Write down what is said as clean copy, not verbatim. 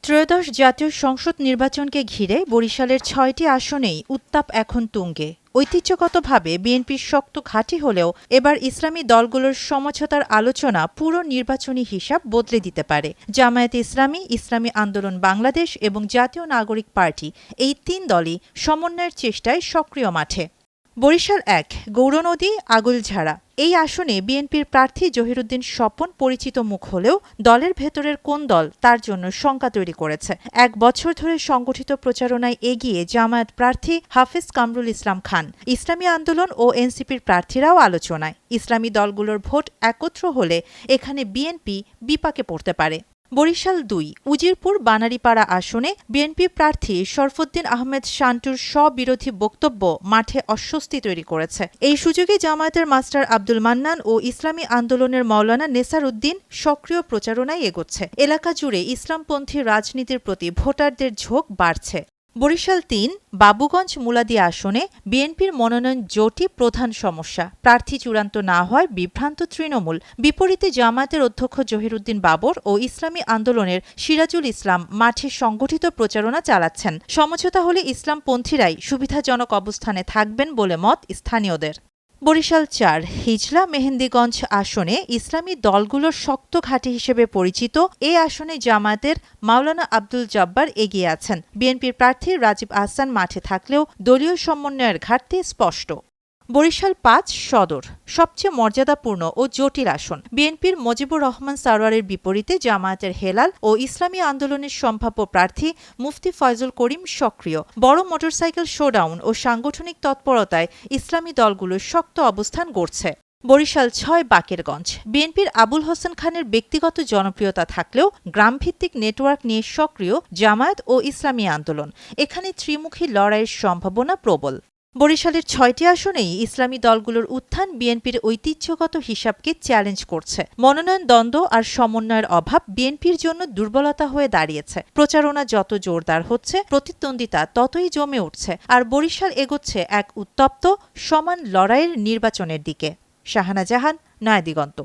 ত্রয়োদশ জাতীয় সংসদ নির্বাচনকে ঘিরে বরিশালের ৬টি আসনেই উত্তাপ এখন তুঙ্গে। ঐতিহ্যগতভাবে বিএনপির শক্ত ঘাঁটি হলেও এবার ইসলামী দলগুলোর সমঝোতার আলোচনা পুরো নির্বাচনী হিসাব বদলে দিতে পারে। জামায়াতে ইসলামী, ইসলামী আন্দোলন বাংলাদেশ এবং জাতীয় নাগরিক পার্টি এই তিন দলই সমন্বয়ের চেষ্টায় সক্রিয় মাঠে। বরিশাল ১ গৌরনদী আগুলঝাড়া এই আসনে বিএনপির প্রার্থী জহিরুদ্দিন স্বপন পরিচিত মুখ হলেও দলের ভেতরের কোন দল তার জন্য শঙ্কা তৈরি করেছে। ১ বছর ধরে সংগঠিত প্রচারণায় এগিয়ে জামায়াত প্রার্থী হাফেজ কামরুল ইসলাম খান, ইসলামী আন্দোলন ও এনসিপির প্রার্থীরাও আলোচনায়। ইসলামী দলগুলোর ভোট একত্র হলে এখানে বিএনপি বিপাকে পড়তে পারে। বরিশাল ২ উজিরপুর বানারীপাড়া আসনে বিএনপি প্রার্থী শরফুদ্দিন আহমেদ শান্টুর স্ববিরোধী বক্তব্য মাঠে অস্বস্তি তৈরি করেছে। এই সুযোগে জামায়াতের মাস্টার আব্দুল মান্নান ও ইসলামী আন্দোলনের মাওলানা নেসার উদ্দিন সক্রিয় প্রচারণায় এগোচ্ছে। এলাকা জুড়ে ইসলামপন্থী রাজনীতির প্রতি ভোটারদের ঝোঁক বাড়ছে। বরিশাল ৩ বাবুগঞ্জ মুলাদিয়া আসনে বিএনপির মনোনয়ন জোটই প্রধান সমস্যা। প্রার্থী চূড়ান্ত না হয় বিভ্রান্ত তৃণমূল। বিপরীতে জামায়াতের অধ্যক্ষ জহিরুদ্দিন বাবর ও ইসলামী আন্দোলনের সিরাজুল ইসলাম মাঠে সংগঠিত প্রচারণা চালাচ্ছেন। সমঝোতা হলে ইসলামপন্থীরাই সুবিধাজনক অবস্থানে থাকবেন বলে মত স্থানীয়দের। বরিশাল ৪ হিজলা মেহেন্দিগঞ্জ আসনে ইসলামী দলগুলোর শক্ত ঘাঁটি হিসেবে পরিচিত এ আসনে জামায়াতের মাওলানা আব্দুল জব্বার এগিয়ে আছেন। বিএনপির প্রার্থী রাজীব আহসান মাঠে থাকলেও দলীয় সমন্বয়ের ঘাটতি স্পষ্ট। বরিশাল ৫ সদর সবচেয়ে মর্যাদাপূর্ণ ও জটিল আসন। বিএনপির মজিবুর রহমান সারোয়ারের বিপরীতে জামায়াতের হেলাল ও ইসলামী আন্দোলনের সম্ভাব্য প্রার্থী মুফতি ফয়জুল করিম সক্রিয়। বড় মোটরসাইকেল শোডাউন ও সাংগঠনিক তৎপরতায় ইসলামী দলগুলো শক্ত অবস্থান গড়ছে। বরিশাল ৬ বাকেরগঞ্জ বিএনপির আবুল হোসেন খানের ব্যক্তিগত জনপ্রিয়তা থাকলেও গ্রামভিত্তিক নেটওয়ার্ক নিয়ে সক্রিয় জামায়াত ও ইসলামী আন্দোলন। এখানে ত্রিমুখী লড়াইয়ের সম্ভাবনা প্রবল। বরিশালের ৬টি আসনেই ইসলামী দলগুলোর উত্থান বিএনপির ঐতিহ্যগত হিসাবকে চ্যালেঞ্জ করছে। মনোনয়ন দ্বন্দ্ব আর সমন্বয়ের অভাব বিএনপির জন্য দুর্বলতা হয়ে দাঁড়িয়েছে। প্রচারণা যত জোরদার হচ্ছে, প্রতিদ্বন্দ্বিতা ততই জমে উঠছে। আর বরিশাল এগোচ্ছে এক উত্তপ্ত, সমান লড়াইয়ের নির্বাচনের দিকে। শাহানা জাহান, নয়াদিগন্ত।